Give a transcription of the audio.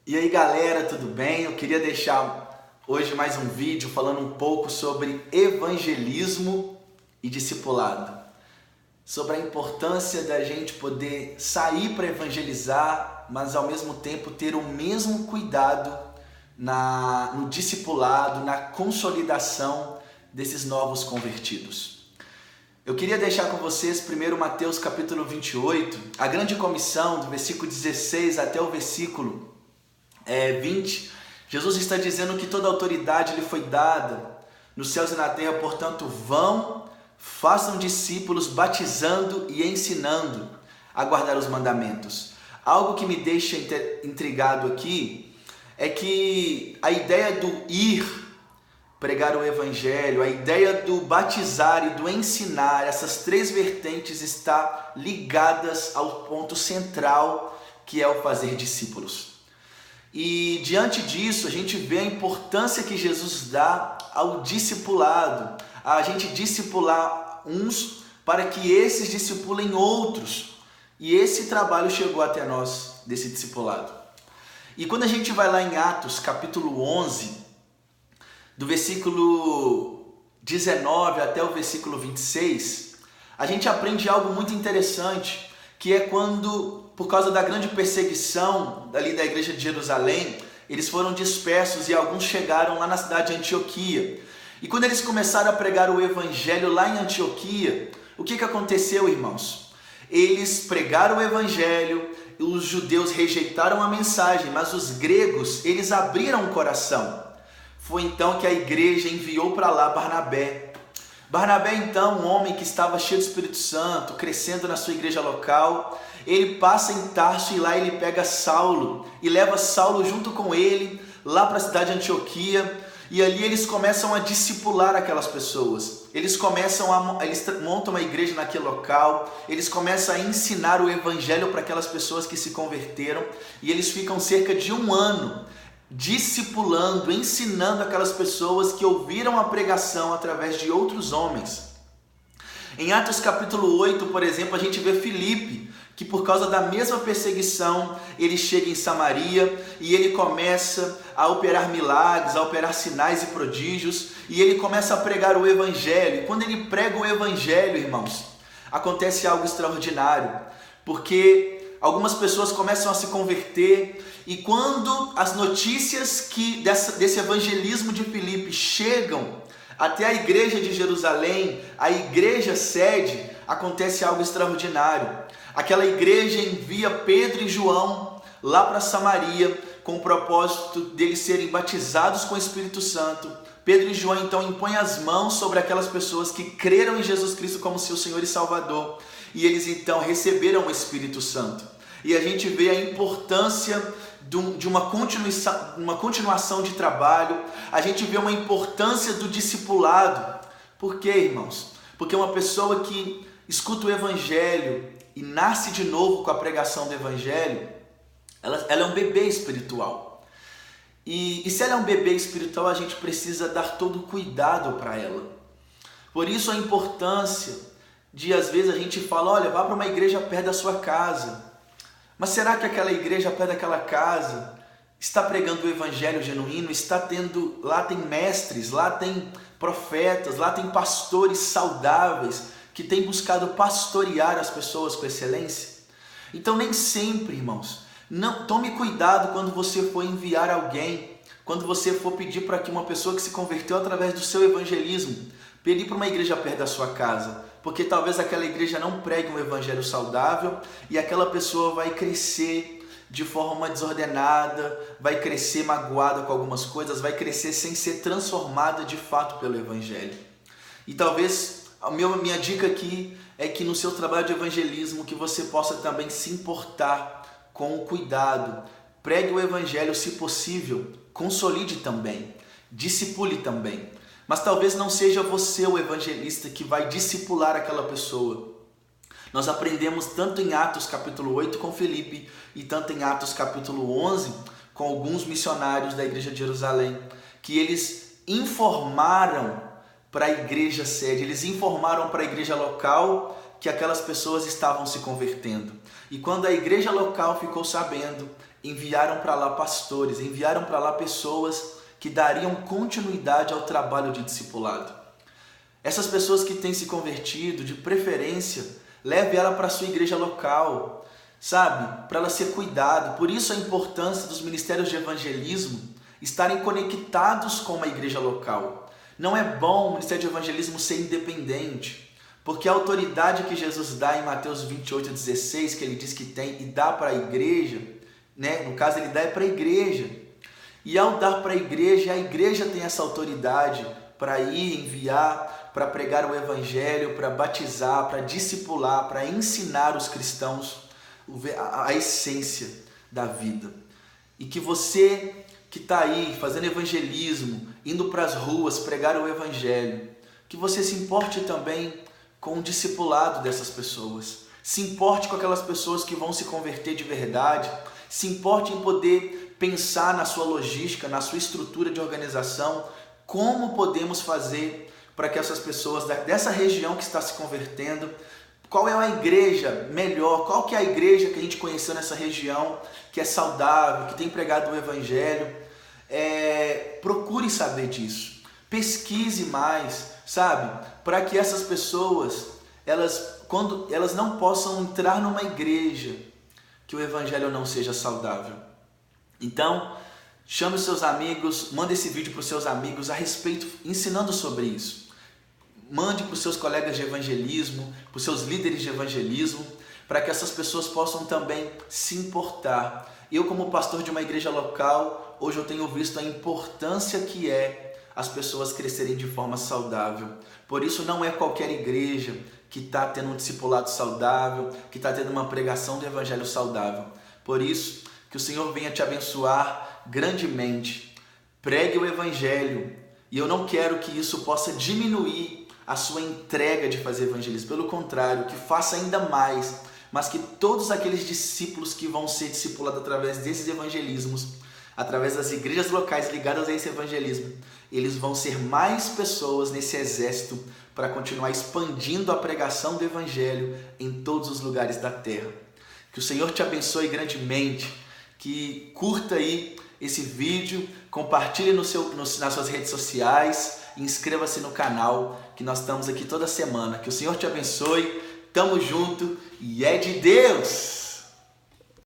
E aí galera, tudo bem? Eu queria deixar hoje mais um vídeo falando um pouco sobre evangelismo e discipulado. Sobre a importância da gente poder sair para evangelizar, mas ao mesmo tempo ter o mesmo cuidado no discipulado, na consolidação desses novos convertidos. Eu queria deixar com vocês primeiro Mateus capítulo 28, a grande comissão do versículo 16 até o versículo 20, Jesus está dizendo que toda autoridade lhe foi dada nos céus e na terra, portanto vão, façam discípulos, batizando e ensinando a guardar os mandamentos. Algo que me deixa intrigado aqui é que a ideia do ir pregar o evangelho, a ideia do batizar e do ensinar, essas três vertentes estão ligadas ao ponto central que é o fazer discípulos. E diante disso, a gente vê a importância que Jesus dá ao discipulado, a gente discipular uns para que esses discipulem outros. E esse trabalho chegou até nós, desse discipulado. E quando a gente vai lá em Atos, capítulo 11, do versículo 19 até o versículo 26, a gente aprende algo muito interessante, que é quando, por causa da grande perseguição ali da igreja de Jerusalém, eles foram dispersos e alguns chegaram lá na cidade de Antioquia. E quando eles começaram a pregar o evangelho lá em Antioquia, o que aconteceu, irmãos? Eles pregaram o evangelho, os judeus rejeitaram a mensagem, mas os gregos, eles abriram o coração. Foi então que a igreja enviou para lá Barnabé. Barnabé, então, um homem que estava cheio do Espírito Santo, crescendo na sua igreja local, ele passa em Tarso e lá ele pega Saulo e leva Saulo junto com ele lá para a cidade de Antioquia, e ali eles começam a discipular aquelas pessoas. Eles montam uma igreja naquele local, eles começam a ensinar o evangelho para aquelas pessoas que se converteram, e eles ficam cerca de um ano discipulando, ensinando aquelas pessoas que ouviram a pregação através de outros homens. Em Atos capítulo 8, por exemplo, a gente vê Filipe, que por causa da mesma perseguição, ele chega em Samaria e ele começa a operar milagres, a operar sinais e prodígios, e ele começa a pregar o evangelho. E quando ele prega o evangelho, irmãos, acontece algo extraordinário, porque algumas pessoas começam a se converter, e quando as notícias desse evangelismo de Filipe chegam até a igreja de Jerusalém, a igreja sede, acontece algo extraordinário. Aquela igreja envia Pedro e João lá para Samaria com o propósito deles serem batizados com o Espírito Santo. Pedro e João então impõem as mãos sobre aquelas pessoas que creram em Jesus Cristo como seu Senhor e Salvador, e eles então receberam o Espírito Santo. E a gente vê a importância de uma continuação de trabalho, a gente vê uma importância do discipulado. Por quê, irmãos? Porque uma pessoa que escuta o evangelho e nasce de novo com a pregação do evangelho, ela é um bebê espiritual. E se ela é um bebê espiritual, a gente precisa dar todo o cuidado para ela. Por isso a importância de, às vezes, a gente fala, olha, vá para uma igreja perto da sua casa. Mas será que aquela igreja perto daquela casa está pregando o evangelho genuíno? Lá tem mestres, lá tem profetas, lá tem pastores saudáveis que têm buscado pastorear as pessoas com excelência? Então nem sempre, irmãos, tome cuidado quando você for enviar alguém, quando você for pedir para que uma pessoa que se converteu através do seu evangelismo, pedir para uma igreja perto da sua casa, porque talvez aquela igreja não pregue um evangelho saudável e aquela pessoa vai crescer de forma desordenada, vai crescer magoada com algumas coisas, vai crescer sem ser transformada de fato pelo evangelho. E talvez a minha dica aqui é que no seu trabalho de evangelismo que você possa também se importar com o cuidado, pregue o evangelho se possível, consolide também, discipule também. Mas talvez não seja você o evangelista que vai discipular aquela pessoa. Nós aprendemos tanto em Atos capítulo 8 com Filipe e tanto em Atos capítulo 11 com alguns missionários da igreja de Jerusalém, que eles informaram para a igreja sede, eles informaram para a igreja local que aquelas pessoas estavam se convertendo. E quando a igreja local ficou sabendo, enviaram para lá pastores, enviaram para lá pessoas que dariam continuidade ao trabalho de discipulado. Essas pessoas que têm se convertido, de preferência, leve ela para a sua igreja local, sabe? Para ela ser cuidada. Por isso a importância dos ministérios de evangelismo estarem conectados com uma igreja local. Não é bom o ministério de evangelismo ser independente, porque a autoridade que Jesus dá em Mateus 28,16, que ele diz que tem e dá para a igreja, né? No caso ele dá para a igreja. E ao dar para a igreja tem essa autoridade para ir, enviar, para pregar o evangelho, para batizar, para discipular, para ensinar os cristãos a essência da vida. E que você que está aí fazendo evangelismo, indo para as ruas pregar o evangelho, que você se importe também com o discipulado dessas pessoas, se importe com aquelas pessoas que vão se converter de verdade, se importe em poder pensar na sua logística, na sua estrutura de organização, como podemos fazer para que essas pessoas dessa região que está se convertendo, qual é a igreja melhor, qual que é a igreja que a gente conheceu nessa região, que é saudável, que tem pregado o evangelho. Procure saber disso, pesquise mais, sabe? Para que essas pessoas, quando elas não possam entrar numa igreja que o evangelho não seja saudável. Então, chame os seus amigos, mande esse vídeo para os seus amigos a respeito, ensinando sobre isso. Mande para os seus colegas de evangelismo, para os seus líderes de evangelismo, para que essas pessoas possam também se importar. Eu, como pastor de uma igreja local, hoje eu tenho visto a importância que é as pessoas crescerem de forma saudável. Por isso não é qualquer igreja que está tendo um discipulado saudável, que está tendo uma pregação do evangelho saudável. Por isso, que o Senhor venha te abençoar grandemente. Pregue o evangelho. E eu não quero que isso possa diminuir a sua entrega de fazer evangelismo. Pelo contrário, que faça ainda mais. Mas que todos aqueles discípulos que vão ser discipulados através desses evangelismos, através das igrejas locais ligadas a esse evangelismo, eles vão ser mais pessoas nesse exército para continuar expandindo a pregação do evangelho em todos os lugares da terra. Que o Senhor te abençoe grandemente, que curta aí esse vídeo, compartilhe nas suas redes sociais e inscreva-se no canal, que nós estamos aqui toda semana. Que o Senhor te abençoe, tamo junto e é de Deus!